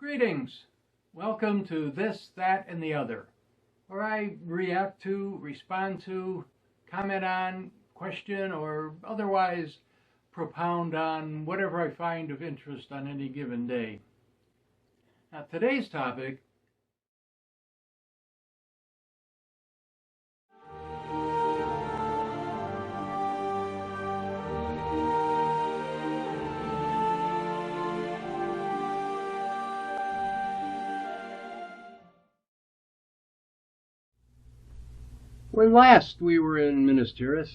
Greetings! Welcome to This, That, and the Other, where I react to, respond to, comment on, question, or otherwise propound on whatever I find of interest on any given day. Now, today's topic When last we were in Minas Tirith,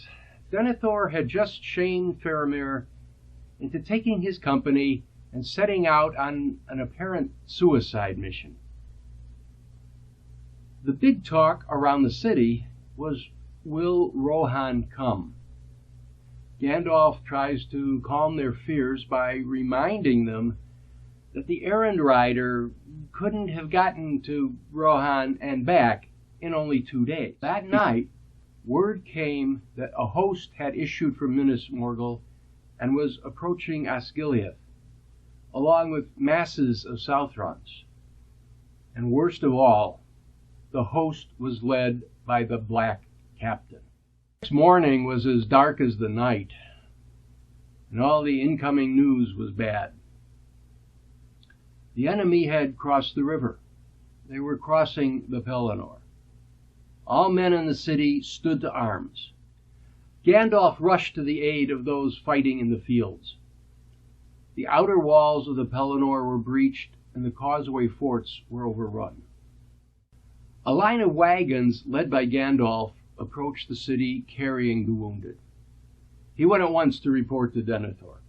Denethor had just shamed Faramir into taking his company and setting out on an apparent suicide mission. The big talk around the city was, will Rohan come? Gandalf tries to calm their fears by reminding them that the errand rider couldn't have gotten to Rohan and back in only 2 days. That night, word came that a host had issued from Minas Morgul and was approaching Osgiliath, along with masses of Southrons. And worst of all, the host was led by the Black Captain. Next morning was as dark as the night, and all the incoming news was bad. The enemy had crossed the river. They were crossing the Pelennor. All men in the city stood to arms. Gandalf rushed to the aid of those fighting in the fields. The outer walls of the Pelennor were breached, and the causeway forts were overrun. A line of wagons led by Gandalf approached the city carrying the wounded. He went at once to report to Denethor.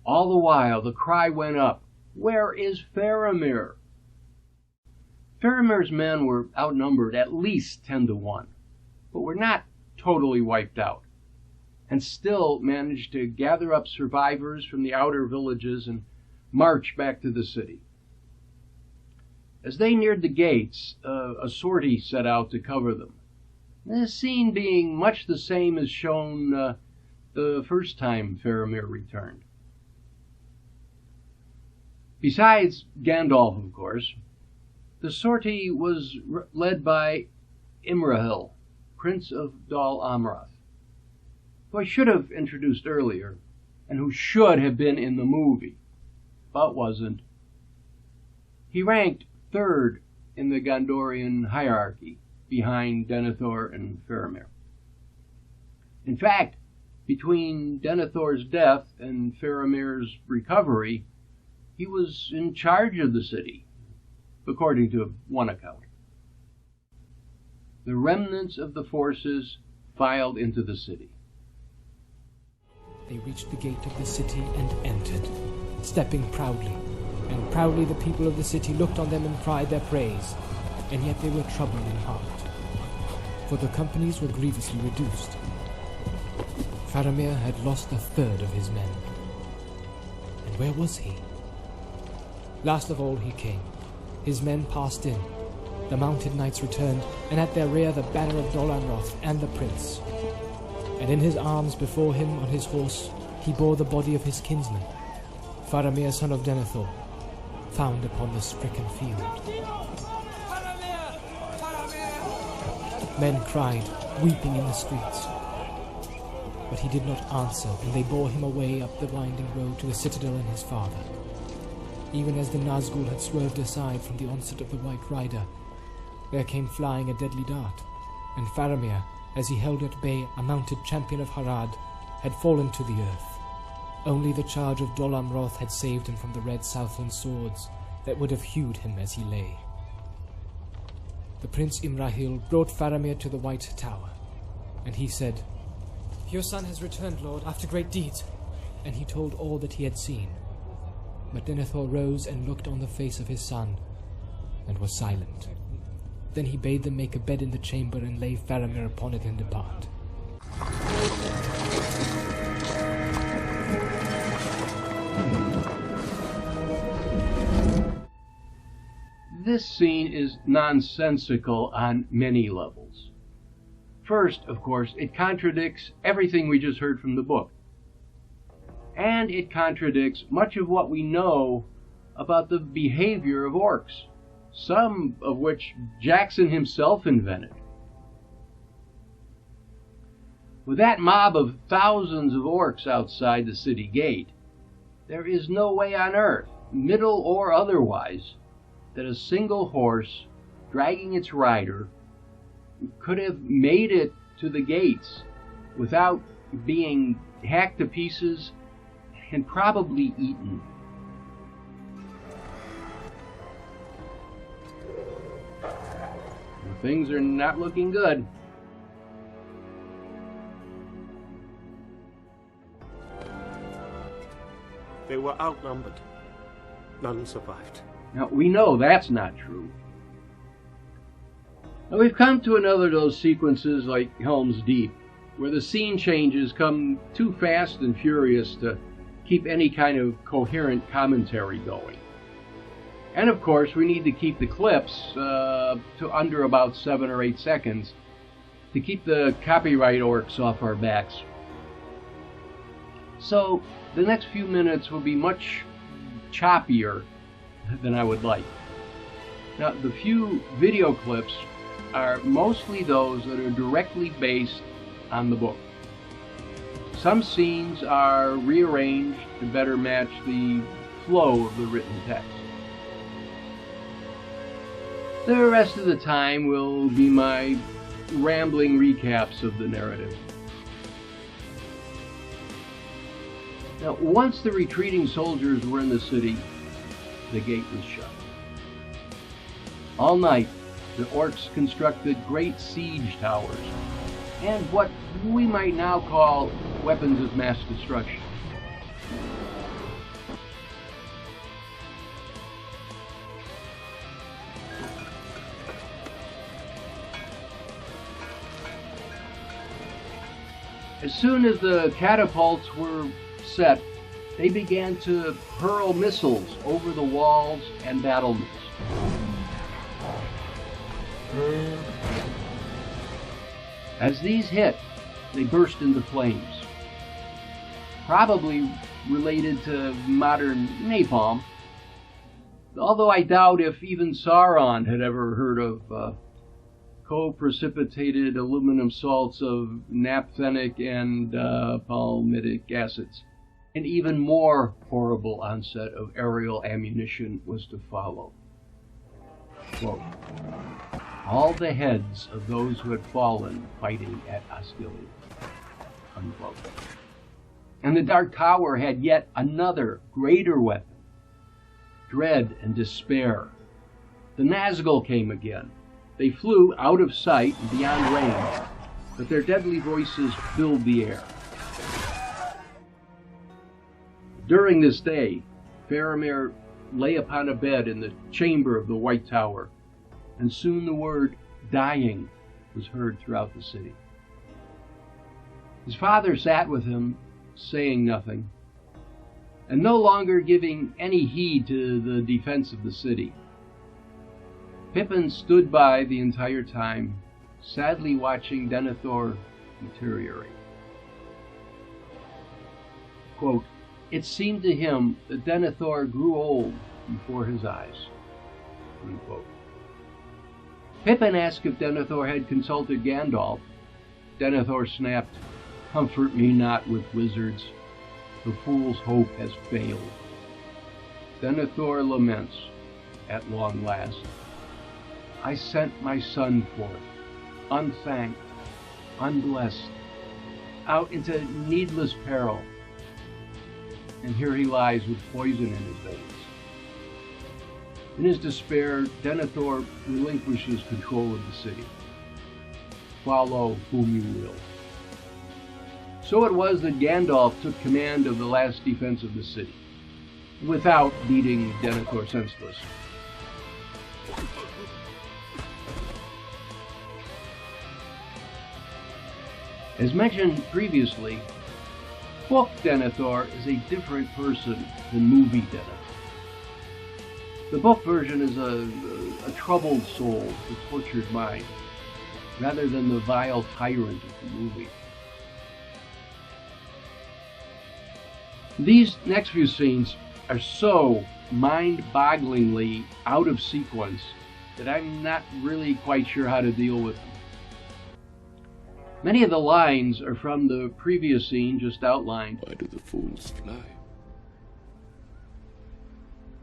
All the while the cry went up, "Where is Faramir?" Faramir's men were outnumbered at least 10 to 1, but were not totally wiped out, and still managed to gather up survivors from the outer villages and march back to the city. As they neared the gates, a sortie set out to cover them, the scene being much the same as shown the first time Faramir returned. Besides Gandalf, of course, the sortie was led by Imrahil, Prince of Dol Amroth, who I should have introduced earlier, and who should have been in the movie, but wasn't. He ranked third in the Gondorian hierarchy, behind Denethor and Faramir. In fact, between Denethor's death and Faramir's recovery, he was in charge of the city, according to one account. The remnants of the forces filed into the city. They reached the gate of the city and entered, stepping proudly, and proudly the people of the city looked on them and cried their praise, and yet they were troubled in heart, for the companies were grievously reduced. Faramir had lost a third of his men. And where was he? Last of all he came. His men passed in. The mounted knights returned, and at their rear the banner of Dol Amroth and the prince. And in his arms before him on his horse he bore the body of his kinsman, Faramir son of Denethor, found upon the stricken field. Faramir! Faramir! Men cried, weeping in the streets. But he did not answer, and they bore him away up the winding road to the citadel and his father. Even as the Nazgul had swerved aside from the onset of the White Rider, there came flying a deadly dart, and Faramir, as he held at bay a mounted champion of Harad, had fallen to the earth. Only the charge of Dol Amroth had saved him from the red Southland swords that would have hewed him as he lay. The Prince Imrahil brought Faramir to the White Tower, and he said, "Your son has returned, Lord, after great deeds." And he told all that he had seen. But Denethor rose and looked on the face of his son, and was silent. Then he bade them make a bed in the chamber, and lay Faramir upon it and depart. This scene is nonsensical on many levels. First, of course, it contradicts everything we just heard from the book. And it contradicts much of what we know about the behavior of orcs, some of which Jackson himself invented. With that mob of thousands of orcs outside the city gate, there is no way on earth, middle or otherwise, that a single horse, dragging its rider, could have made it to the gates without being hacked to pieces and probably eaten. Well, things are not looking good. They were outnumbered. None survived. Now, we know that's not true. Now, we've come to another of those sequences like Helm's Deep, where the scene changes come too fast and furious to keep any kind of coherent commentary going. And of course, we need to keep the clips to under about 7 or 8 seconds to keep the copyright orcs off our backs. So, the next few minutes will be much choppier than I would like. Now, the few video clips are mostly those that are directly based on the book. Some scenes are rearranged to better match the flow of the written text. The rest of the time will be my rambling recaps of the narrative. Now, once the retreating soldiers were in the city, the gate was shut. All night, the orcs constructed great siege towers and what we might now call weapons of mass destruction. As soon as the catapults were set, they began to hurl missiles over the walls and battlements. As these hit, they burst into flames, probably related to modern napalm, although I doubt if even Sauron had ever heard of co-precipitated aluminum salts of naphthenic and palmitic acids. An even more horrible onset of aerial ammunition was to follow. Quote, all the heads of those who had fallen fighting at Osgiliath. Unquote. And the Dark Tower had yet another greater weapon, dread and despair. The Nazgul came again. They flew out of sight and beyond range, but their deadly voices filled the air. During this day, Faramir lay upon a bed in the chamber of the White Tower, and soon the word dying was heard throughout the city. His father sat with him, saying nothing, and no longer giving any heed to the defense of the city. Pippin stood by the entire time, sadly watching Denethor deteriorate. Quote, it seemed to him that Denethor grew old before his eyes. Unquote. Pippin asked if Denethor had consulted Gandalf. Denethor snapped, comfort me not with wizards. The fool's hope has failed. Denethor laments, at long last. I sent my son forth, unthanked, unblessed, out into needless peril. And here he lies with poison in his veins. In his despair, Denethor relinquishes control of the city. Follow whom you will. So it was that Gandalf took command of the last defense of the city, without beating Denethor senseless. As mentioned previously, book Denethor is a different person than movie Denethor. The book version is a troubled soul, a tortured mind, rather than the vile tyrant of the movie. These next few scenes are so mind-bogglingly out of sequence that I'm not really quite sure how to deal with them. Many of the lines are from the previous scene just outlined. Why do the fools fly?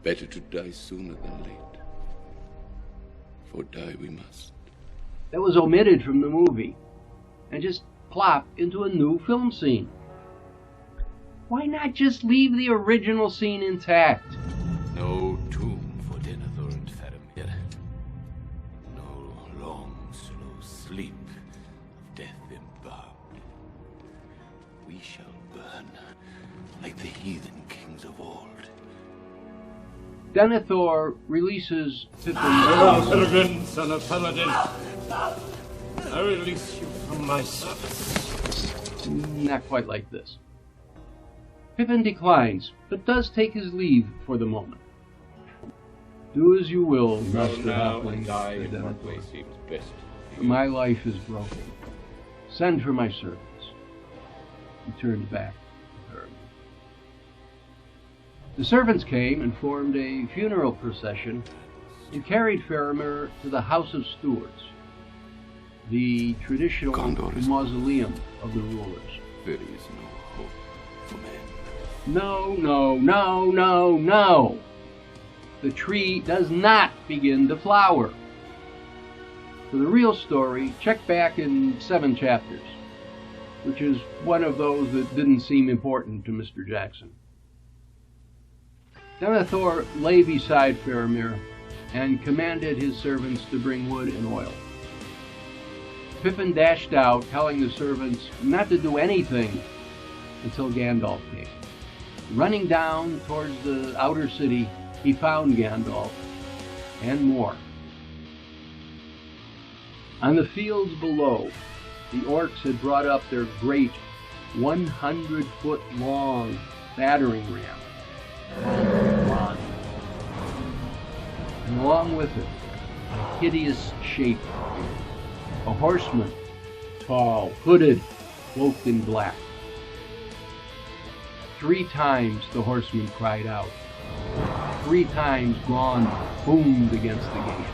Better to die sooner than late, for die we must. That was omitted from the movie and just plopped into a new film scene. Why not just leave the original scene intact? No tomb for Denethor and Faramir. No long, slow sleep of death embalmed. We shall burn like the heathen kings of old. Denethor releases Pippin. Peregrine, son of Paladin, I release you from my service. Not quite like this. Pippin declines, but does take his leave for the moment. Do as you will, Master Halfling, said Denethor. Seems best. My life is broken. Send for my servants. He turned back to her. The servants came and formed a funeral procession and carried Faramir to the House of Stewards, the traditional mausoleum of the rulers. There is no hope for men. No, no, no, no, no! The tree does not begin to flower. For the real story, check back in 7 chapters, which is one of those that didn't seem important to Mr. Jackson. Denethor lay beside Faramir and commanded his servants to bring wood and oil. Pippin dashed out, telling the servants not to do anything until Gandalf came. Running down towards the outer city, he found Gandalf and more. On the fields below, the orcs had brought up their great 100-foot-long battering ram. And along with it, a hideous shape, a horseman, tall, hooded, cloaked in black. 3 times the horseman cried out. 3 times Braun boomed against the gate.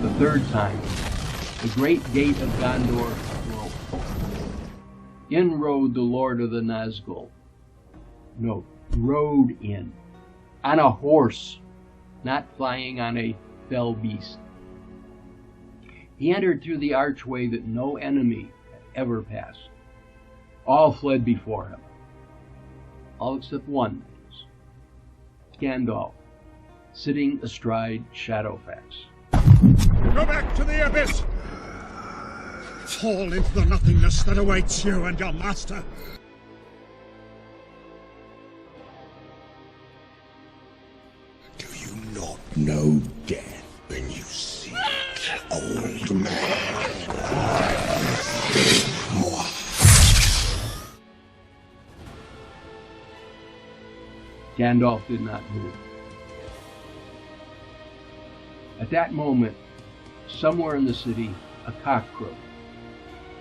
The 3rd time, the great gate of Gondor broke. In rode the Lord of the Nazgul. No, rode in. On a horse, not flying on a fell beast. He entered through the archway that no enemy had ever passed. All fled before him. All except one, that is. Gandalf, sitting astride Shadowfax. Go back to the abyss! Fall into the nothingness that awaits you and your master! Do you not know death when you see it, old man? Gandalf did not move. At that moment, somewhere in the city, a cock crowed.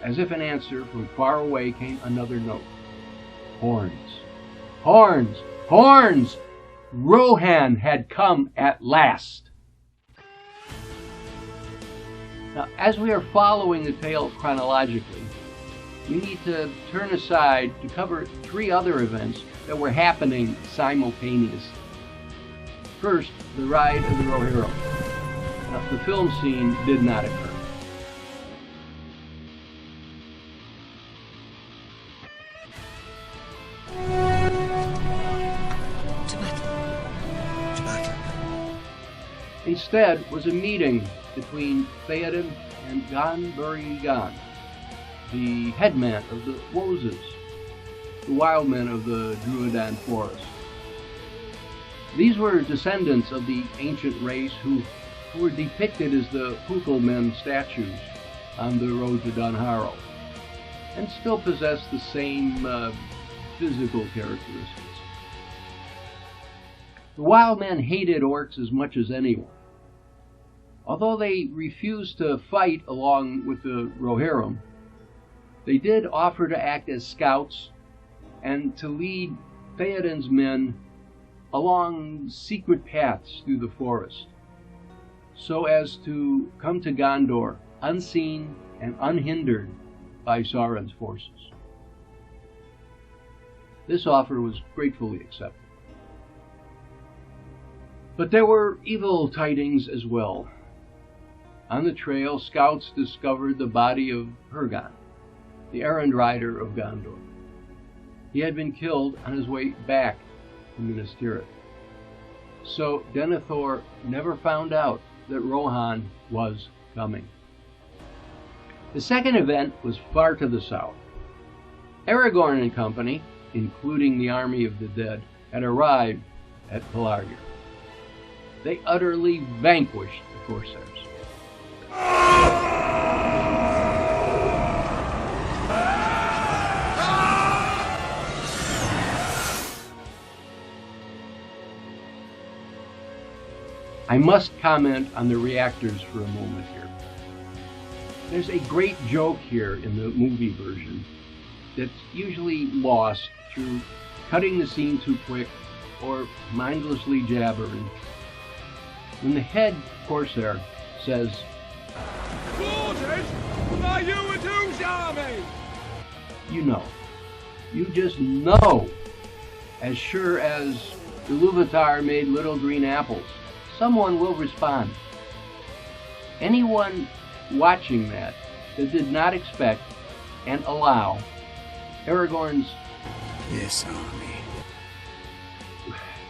As if in answer, from far away came another note. Horns! Horns! Horns! Rohan had come at last! Now, as we are following the tale chronologically, we need to turn aside to cover 3 other events that were happening simultaneously. First, the ride of the Rohirrim. Now, the film scene did not occur. To battle. Instead was a meeting between Theoden and Gan-Buri-Gan, the headman of the Wozes, the wild men of the Druidan forest. These were descendants of the ancient race who were depicted as the Pukelmen statues on the road to Dunharrow, and still possess the same physical characteristics. The wild men hated orcs as much as anyone. Although they refused to fight along with the Rohirrim, they did offer to act as scouts and to lead Theoden's men along secret paths through the forest, so as to come to Gondor unseen and unhindered by Sauron's forces. This offer was gratefully accepted. But there were evil tidings as well. On the trail, scouts discovered the body of Hurgon, the errand rider of Gondor. He had been killed on his way back to Minas Tirith. So Denethor never found out that Rohan was coming. The second event was far to the south. Aragorn and company, including the army of the dead, had arrived at Pelargir. They utterly vanquished the Corsairs. I must comment on the reactors for a moment here. There's a great joke here in the movie version that's usually lost through cutting the scene too quick or mindlessly jabbering. When the head Corsair says, "Quarters by you and whose army?" you know. You just know. As sure as the Ilúvatar made little green apples, someone will respond. Anyone watching that did not expect and allow Aragorn's This army.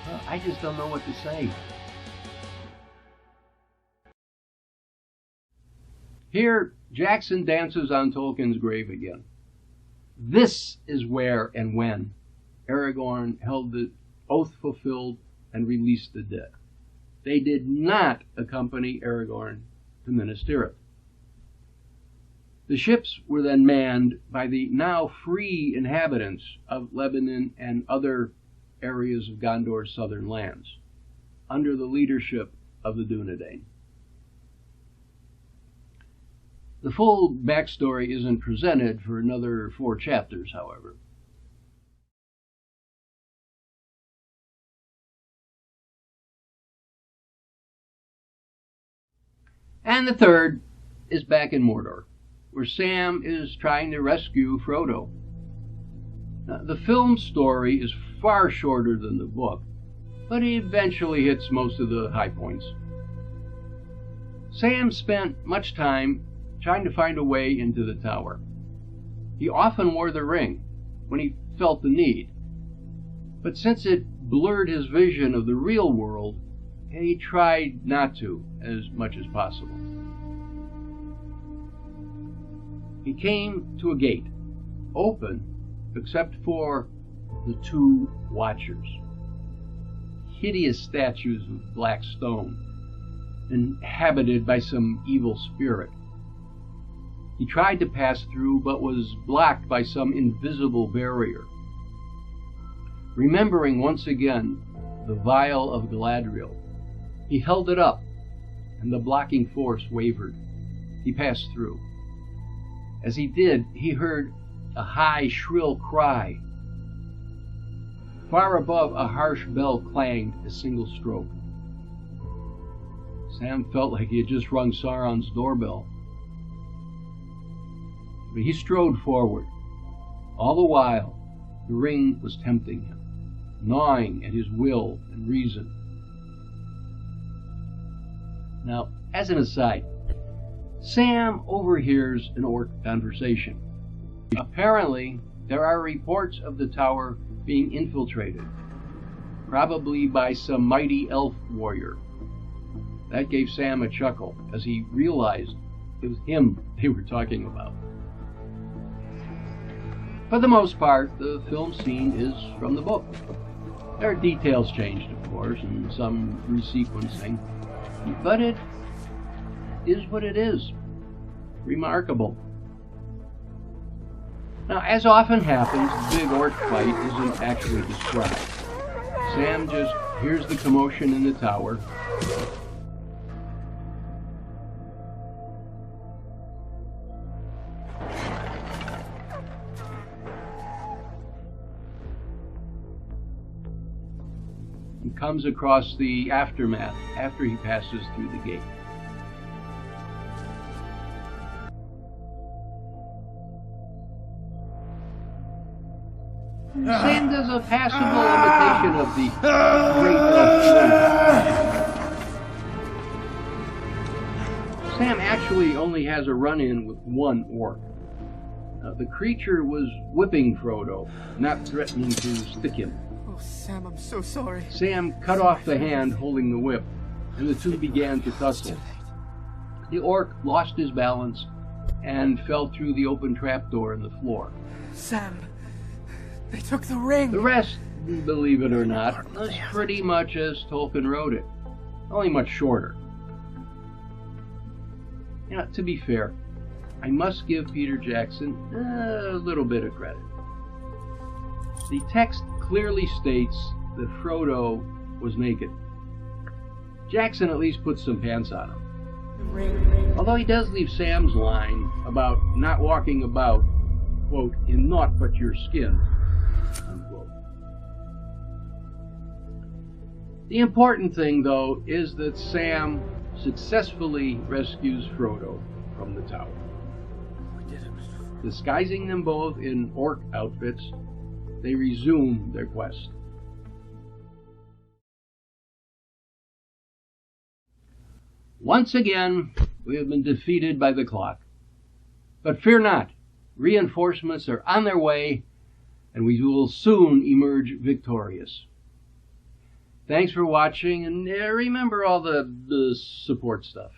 Well, I just don't know what to say. Here, Jackson dances on Tolkien's grave again. This is where and when Aragorn held the oath fulfilled and released the dead. They did not accompany Aragorn to Minas Tirith. The ships were then manned by the now free inhabitants of Lebanon and other areas of Gondor's southern lands, under the leadership of the Dunedain. The full backstory isn't presented for another 4 chapters, however. And the third is back in Mordor, where Sam is trying to rescue Frodo. Now, the film story is far shorter than the book, but it eventually hits most of the high points. Sam spent much time trying to find a way into the tower. He often wore the ring when he felt the need, but since it blurred his vision of the real world, he tried not to as much as possible. He came to a gate, open except for the 2 Watchers, hideous statues of black stone, inhabited by some evil spirit. He tried to pass through, but was blocked by some invisible barrier. Remembering once again the vial of Galadriel, he held it up, and the blocking force wavered. He passed through. As he did, he heard a high, shrill cry. Far above, a harsh bell clanged a single stroke. Sam felt like he had just rung Sauron's doorbell. But he strode forward. All the while, the ring was tempting him, gnawing at his will and reason. Now, as an aside, Sam overhears an orc conversation. Apparently, there are reports of the tower being infiltrated, probably by some mighty elf warrior. That gave Sam a chuckle, as he realized it was him they were talking about. For the most part, the film scene is from the book. There are details changed, of course, and some resequencing, but it is what it is. Remarkable. Now, as often happens, the big orc fight isn't actually described. Sam just hears the commotion in the tower. And comes across the aftermath after he passes through the gate. Sam does a passable imitation of the great elf. Sam actually only has a run-in with one orc. The creature was whipping Frodo, not threatening to stick him. Oh, Sam, I'm so sorry. Sam cut off the hand holding the whip, and the two began to tussle. The orc lost his balance and fell through the open trapdoor in the floor. Sam, they took the ring. The rest, believe it or not, was pretty much as Tolkien wrote it, only much shorter. You know, to be fair, I must give Peter Jackson a little bit of credit. The text clearly states that Frodo was naked. Jackson at least puts some pants on him. Although he does leave Sam's line about not walking about, quote, in naught but your skin, unquote. The important thing, though, is that Sam successfully rescues Frodo from the tower. Disguising them both in orc outfits, they resume their quest. Once again, we have been defeated by the clock. But fear not, reinforcements are on their way, and we will soon emerge victorious. Thanks for watching, and remember all the support stuff.